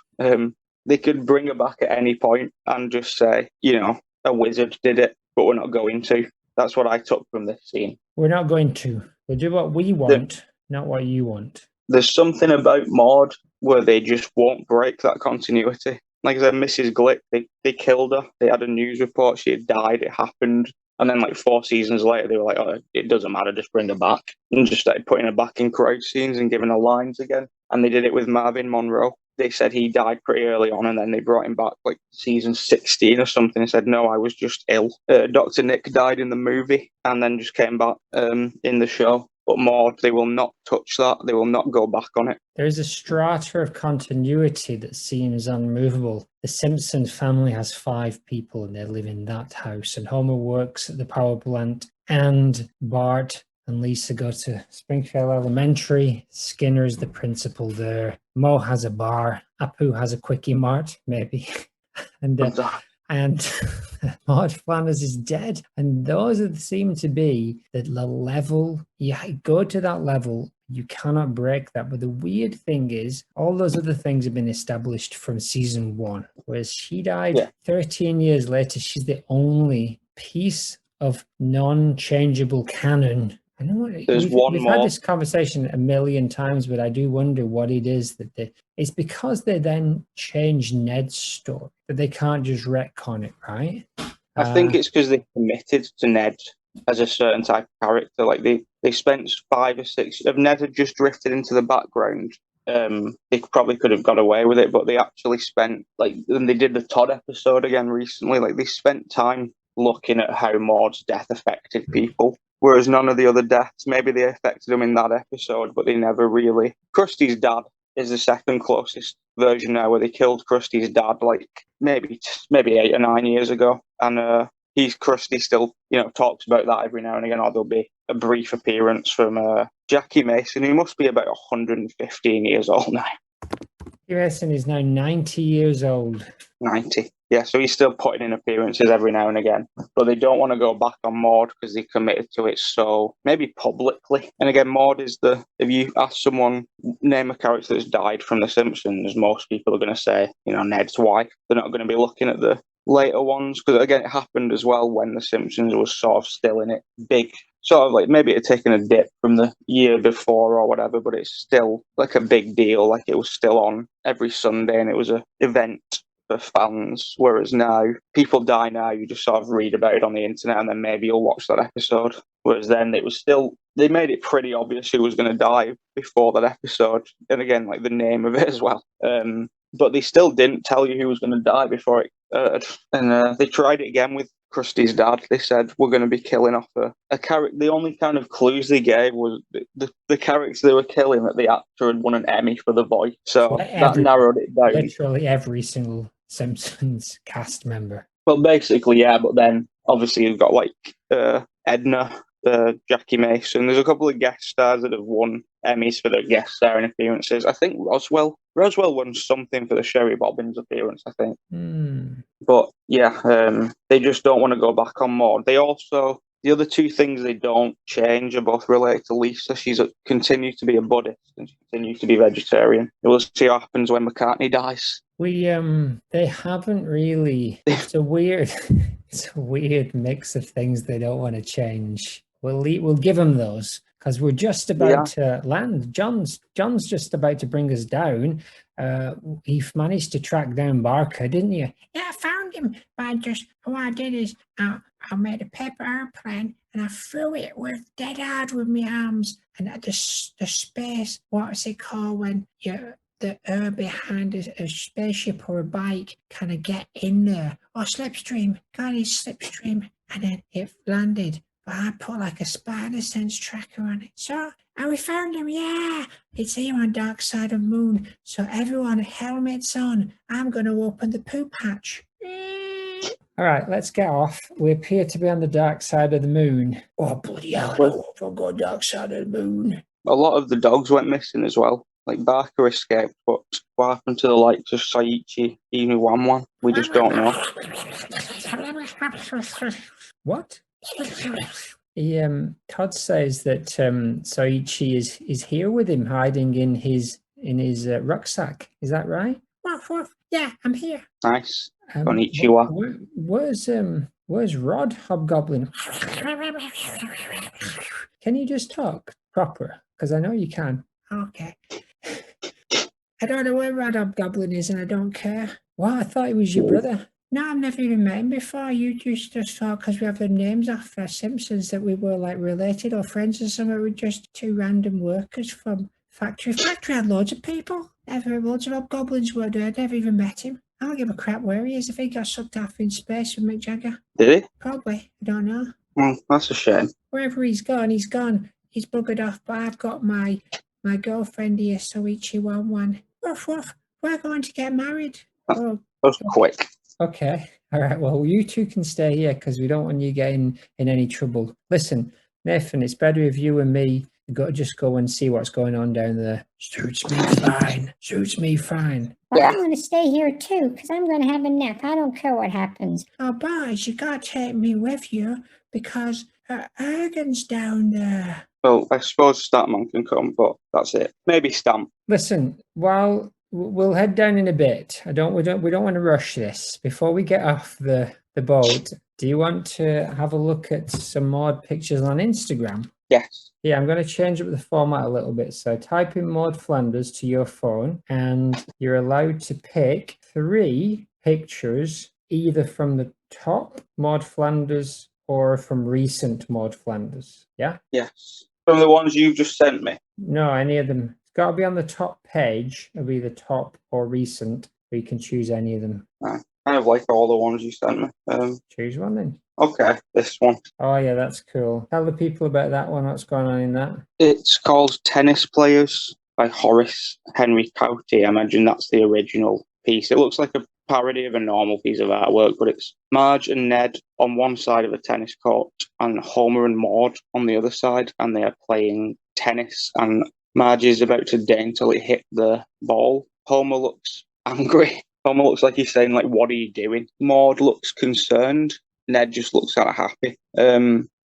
They could bring her back at any point and just say, you know, a wizard did it, but we're not going to. That's what I took from this scene. We're not going to. We'll do what we want, not what you want. There's something about Maude where they just won't break that continuity. Like I said, Mrs. Glick, they killed her. They had a news report. She had died. It happened. And then, like, 4 seasons later, they were like, oh, it doesn't matter. Just bring her back. And just started putting her back in crowd scenes and giving her lines again. And they did it with Marvin Monroe. They said he died pretty early on, and then they brought him back, like, season 16 or something, and said, no, I was just ill. Dr. Nick died in the movie and then just came back in the show. But Maude, they will not touch that. They will not go back on it. There's a strata of continuity that seems unmovable. The Simpson family has 5 people and they live in that house. And Homer works at the power plant. And Bart and Lisa go to Springfield Elementary. Skinner's the principal there. Mo has a bar. Apu has a Quickie Mart, maybe. And Maude Flanders is dead. And those seem to be the level. You go to that level, you cannot break that. But the weird thing is, all those other things have been established from season 1. Whereas she died 13 years later. She's the only piece of non-changeable canon. I know we've had this conversation a million times, but I do wonder what it is that it's because they then changed Ned's story that they can't just retcon it, right? I think it's because they committed to Ned as a certain type of character. Like they spent 5 or 6. If Ned had just drifted into the background, they probably could have got away with it. But they actually spent, like, and they did the Todd episode again recently. Like, they spent time looking at how Maude's death affected people. Whereas none of the other deaths, maybe they affected them in that episode, but they never really. Krusty's dad is the second closest version now, where they killed Krusty's dad like maybe 8 or 9 years ago, and Krusty still, you know, talks about that every now and again. Or there'll be a brief appearance from Jackie Mason, who must be about 115 years old now. Jackie Mason is now 90 years old. 90. Yeah, so he's still putting in appearances every now and again. But they don't want to go back on Maude because they committed to it so maybe publicly. And again, Maude is if you ask someone, name a character that's died from The Simpsons, most people are going to say, you know, Ned's wife. They're not going to be looking at the later ones because, again, it happened as well when The Simpsons was sort of still in it big. Sort of like maybe it had taken a dip from the year before or whatever, but it's still like a big deal. Like it was still on every Sunday and it was an event for fans, whereas now people die now, you just sort of read about it on the internet and then maybe you'll watch that episode. Whereas then it was still, they made it pretty obvious who was going to die before that episode, and again, like the name of it as well. But they still didn't tell you who was going to die before it aired. And they tried it again with Krusty's dad. They said, we're going to be killing off a character. The only kind of clues they gave was the character they were killing, that the actor had won an Emmy for the voice. So that narrowed it down. Literally every single Simpsons cast member. Well, basically, yeah, but then obviously you've got like Edna, Jackie Mason. There's a couple of guest stars that have won Emmys for their guest starring appearances. I think Roswell won something for the Sherry Bobbins appearance, I think. But yeah, they just don't want to go back on Maude. They also, the other 2 things they don't change are both related to Lisa. She's continues to be a Buddhist and she continues to be vegetarian. We'll see what happens when McCartney dies. They haven't really. It's a weird mix of things they don't want to change. We'll give them those because we're just about to land. John's just about to bring us down. He managed to track down Barker, didn't you? Yeah, I found him. But what I did is I made a paper airplane and I flew it with dead hard with my arms. And at the space, what's it called when the air behind a spaceship or a bike kind of get in there? Or slipstream. Got his slipstream. And then it landed. but I put like a spider sense tracker on it. So, and we found him, yeah. It's here on Dark Side of Moon. So everyone, helmets on. I'm going to open the poop hatch. All right, let's get off. We appear to be on the dark side of the moon. Oh, bloody hell, I don't know if I'll go dark side of the moon. A lot of the dogs went missing as well. Like Barker escaped, but what happened to the likes of Soichi, Emu Wan? We just don't know. What? Todd says that Soichi is here with him, hiding in his rucksack. Is that right? Yeah, I'm here. Nice. Konnichiwa. Where's Rod Hobgoblin? Can you just talk proper? Because I know you can. Okay. I don't know where Rod Hobgoblin is, and I don't care. Well, I thought he was your brother. No, I've never even met him before. You just thought because we have the names off Simpsons that we were like related or friends or something. We're just two random workers from factory. Factory had loads of people. Loads of hobgoblins were there. I'd never even met him. I don't give a crap where he is. If he got sucked off in space with Mick Jagger. Did he? Probably. I don't know. That's a shame. Wherever he's gone, he's gone. He's buggered off. But I've got my girlfriend here, Soichi Wan. Woof woof. We're going to get married. That was quick. Okay. All right. Well, you two can stay here because we don't want you getting in any trouble. Listen, Nathan, it's better if you and me just go and see what's going on down there. Suits me fine. Suits me fine. Well, I'm going to stay here too because I'm going to have a nap. I don't care what happens. Oh, boys, you got to take me with you because Erggun's down there. Well, I suppose Statman can come, but that's it. Maybe Stamp. Listen, while we'll head down in a bit. We don't want to rush this. Before we get off the boat, do you want to have a look at some Maude pictures on Instagram? Yes. Yeah, I'm going to change up the format a little bit. So type in Maude Flanders to your phone, and you're allowed to pick 3 pictures, either from the top Maude Flanders or from recent Maude Flanders. Yeah? Yes. From the ones you've just sent me? No, any of them. Got to be on the top page. It'll be the top or recent, but you can choose any of them. I kind of like all the ones you sent me. Choose one then. Okay, this one. Oh yeah, that's cool. Tell the people about that one. What's going on in that? It's called Tennis Players by Horace Henry Cowty. I imagine that's the original piece. It looks like a parody of a normal piece of artwork, but it's Marge and Ned on one side of a tennis court and Homer and Maude on the other side, and they are playing tennis, and Marge is about to daintily hit the ball. Homer looks angry. Homer looks like he's saying, like, what are you doing? Maude looks concerned. Ned just looks kind of happy.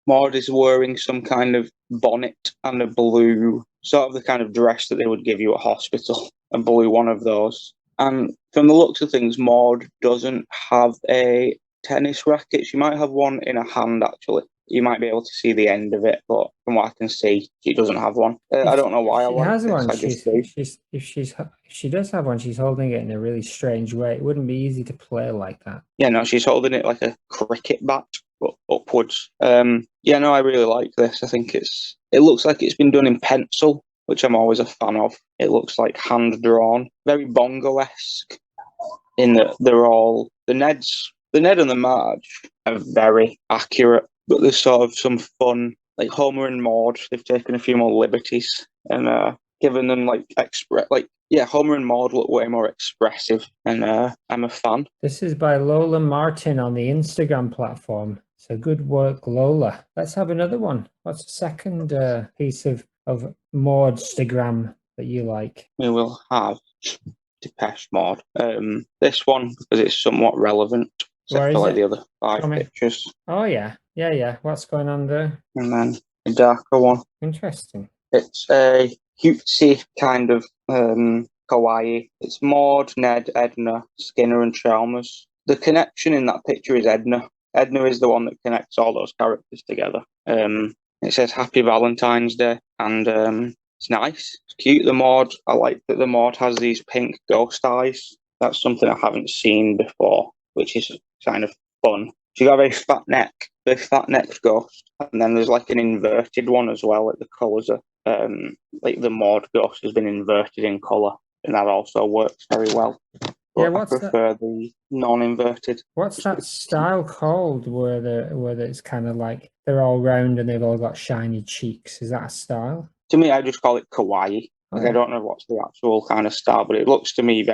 Maude is wearing some kind of bonnet and a blue, sort of the kind of dress that they would give you at hospital, a blue one of those. And from the looks of things, Maude doesn't have a tennis racket. She might have one in her hand, actually. You might be able to see the end of it, but from what I can see, she doesn't have one. I don't know why I like has this. One. I just do. If she does have one, she's holding it in a really strange way. It wouldn't be easy to play like that. Yeah, no, she's holding it like a cricket bat, but upwards. Yeah, no, I really like this. I think it looks like it's been done in pencil, which I'm always a fan of. It looks like hand drawn, very Bongo-esque. In that they're all the Ned and the Marge are very accurate, but there's sort of some fun, like Homer and Maude. They've taken a few more liberties and given them Homer and Maude look way more expressive, and I'm a fan. This is by Lola Martin on the Instagram platform. So good work, Lola. Let's have another one. What's the second piece of Maude-stagram that you like? We will have Depeche Mode. This one, because it's somewhat relevant, except for like the other 5 pictures. Oh yeah. What's going on there? And then a darker one. Interesting. It's a cutesy kind of kawaii. It's Maude, Ned, Edna, Skinner, and Chalmers. The connection in that picture is Edna. Edna is the one that connects all those characters together. It says Happy Valentine's Day, and it's nice. It's cute. The Maude, I like that the Maude has these pink ghost eyes. That's something I haven't seen before, which is kind of fun. She got a very fat necked ghost, and then there's like an inverted one as well. Like the colours are like the Maude ghost has been inverted in colour, and that also works very well. but I what's that? prefer the non-inverted. What's that style called where it's kind of like they're all round and they've all got shiny cheeks? Is that a style? To me, I just call it kawaii. Oh, Like, yeah. I don't know what's the actual kind of style, but it looks to me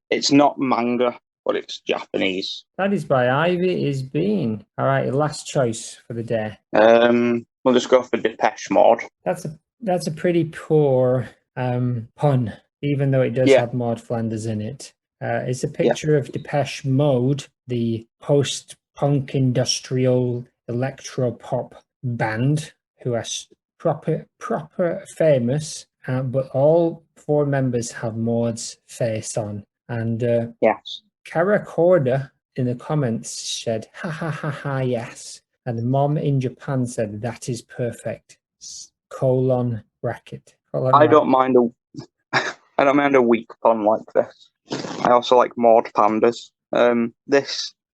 it's not manga, but it's Japanese. That is by Ivy is Bean. All right, last choice for the day. We'll just go for Depeche Mode. That's a pretty poor pun, even though it does Yeah. have Maud Flanders in it. It's a picture of Depeche Mode, the post-punk industrial electro-pop band who are proper famous, but all four members have Maud's face on. And Yes. Kara Korda in the comments said, ha ha ha ha, yes. And the mom in Japan said, that is perfect. Colon bracket. I don't mind a weak pun like this. I also like Maud pandas.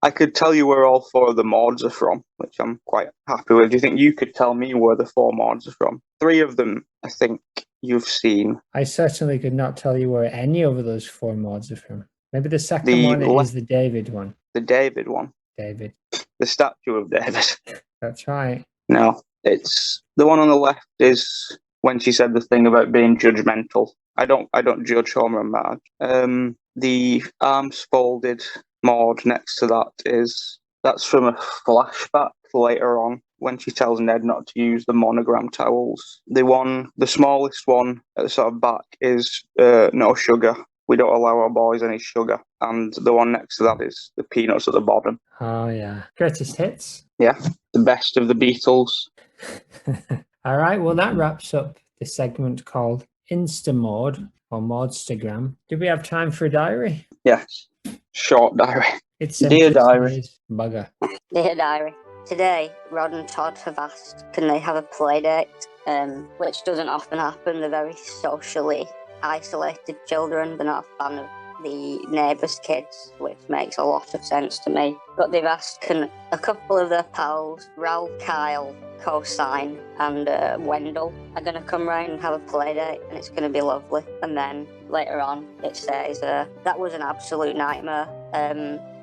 I could tell you where all four of the Maudes are from, which I'm quite happy with. Do you think you could tell me where the four Maudes are from? 3 of them, I think you've seen. I certainly could not tell you where any of those four Maudes are from. Maybe the second one is the David one. The David one. David. The statue of David. That's right. No, it's the one on the left is when she said the thing about being judgmental. I don't judge Homer and Marge. The arms folded Maude next to that's from a flashback later on when she tells Ned not to use the monogram towels. The smallest one at the sort of back is no sugar. We don't allow our boys any sugar. And the one next to that is the peanuts at the bottom. Oh, yeah. Greatest hits. Yeah, the best of the Beatles. All right, well, that wraps up the segment called Instamaude or Maudstagram. Do we have time for a diary? Yes, short diary. It's Dear diary. Bugger. Dear diary. Today, Rod and Todd have asked, can they have a play date? Which doesn't often happen. They're very socially isolated children. They're not a fan of the neighbours' kids, which makes a lot of sense to me. But they've asked, can a couple of their pals, Ralph, Kyle, Cosine, and Wendell, are going to come round and have a play date, and it's going to be lovely. And then later on, it says, that was an absolute nightmare.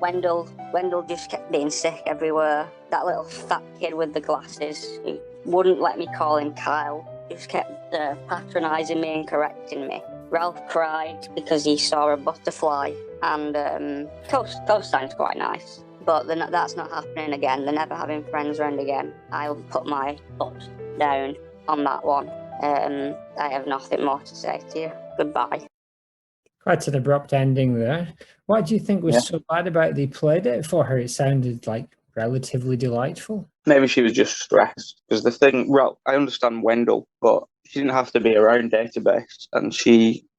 Wendell just kept being sick everywhere. That little fat kid with the glasses who wouldn't let me call him Kyle just kept patronising me and correcting me. Ralph cried because he saw a butterfly, and Cosine's quite nice. But that's not happening again. They're never having friends around again. I'll put my foot down on that one. I have nothing more to say to you. Goodbye. Quite an abrupt ending there. What do you think was so bad about the play date for her? It sounded like relatively delightful. Maybe she was just stressed because I understand Wendell, but she didn't have to be around database, and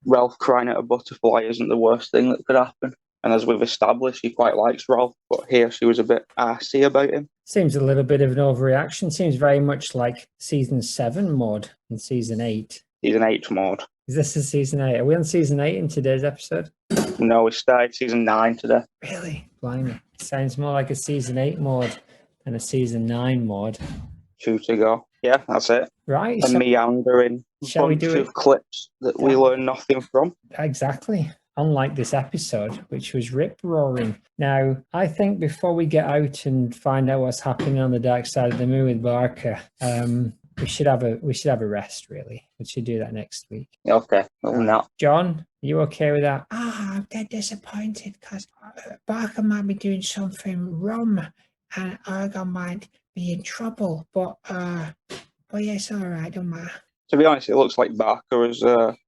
Ralph crying at a butterfly isn't the worst thing that could happen. And as we've established, she quite likes Ralph, but here she was a bit arsey about him. Seems a little bit of an overreaction. Seems very much like season 7 Maude and season 8. Season 8 Maude. Is this a season 8? Are we on season 8 in today's episode? No, we started season 9 today. Really? Blimey. Sounds more like a season 8 Maude than a season 9 Maude. 2 to go. Yeah, that's it. Right. A meandering bunch of clips that we learn nothing from. Exactly. Unlike this episode, which was rip-roaring. Now, I think before we get out and find out what's happening on the dark side of the moon with Barker, we should have a rest, really. We should do that next week. Okay. Well, no. John, are you okay with that? I'm dead disappointed because Barker might be doing something wrong and Erggun might be in trouble. But yeah, it's all right, don't matter. To be honest, it looks like Barker is.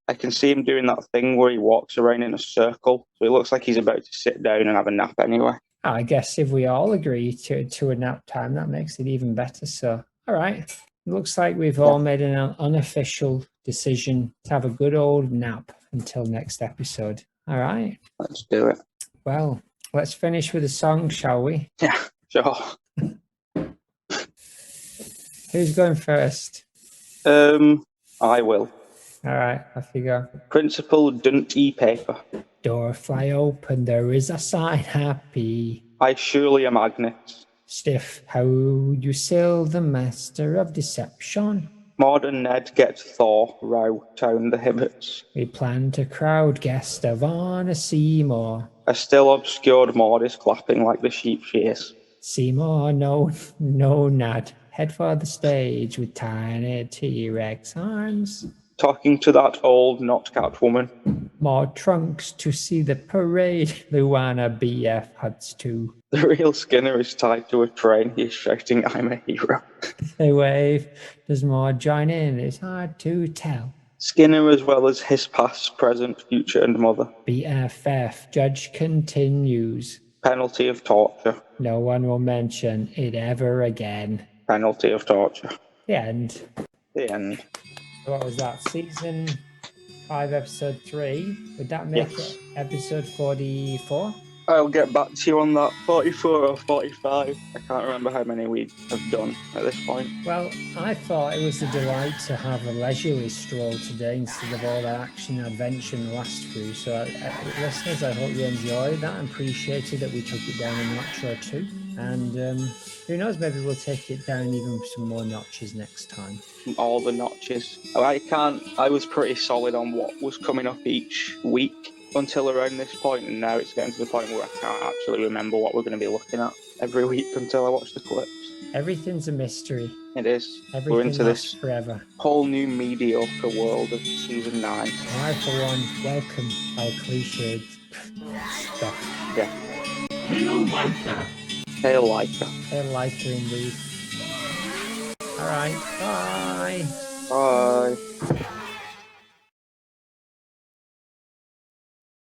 I can see him doing that thing where he walks around in a circle. So it looks like he's about to sit down and have a nap anyway. I guess if we all agree to a nap time, that makes it even better. So, all right. It looks like we've all made an unofficial decision to have a good old nap until next episode. All right. Let's do it. Well, let's finish with a song, shall we? Yeah, sure. Who's going first? I will. All right, off you go. Principal don't eat paper. Door fly open, there is a sign happy. I surely am Agnes. Stiff, how you sail the master of deception? Maude and Ned get Thor, Row, Tone the Hibbets. We plan to crowd guest Ivana Seymour. A still obscured Maude is clapping like the sheep she is. Seymour, no, Nad. Head for the stage with tiny T-Rex arms. Talking to that old not Catwoman. More trunks to see the parade. Luana BF Huts too. The real Skinner is tied to a train. He's shouting, I'm a hero. They wave. Does more join in? It's hard to tell. Skinner as well as his past, present, future and mother. BFF. Judge continues. Penalty of torture. No one will mention it ever again. Penalty of torture. The end. The end. What was that? Season 5, episode 3. Would that make it episode 44? I'll get back to you on that. 44 or 45. I can't remember how many we have done at this point. Well, I thought it was a delight to have a leisurely stroll today instead of all the action and adventure in the last few. So, listeners, I hope you enjoyed that and appreciated that we took it down a notch or two. And who knows, maybe we'll take it down even some more notches next time. All the notches. I was pretty solid on what was coming up each week until around this point, and now it's getting to the point where I can't actually remember what we're going to be looking at every week until I watch the clips. Everything's a mystery. It is. Everything we're into lasts this forever. whole new mediocre world of season 9. I, for one, welcome our cliched stuff. Yeah. Hail Leica. Hail Leica indeed. Alright, bye. Bye.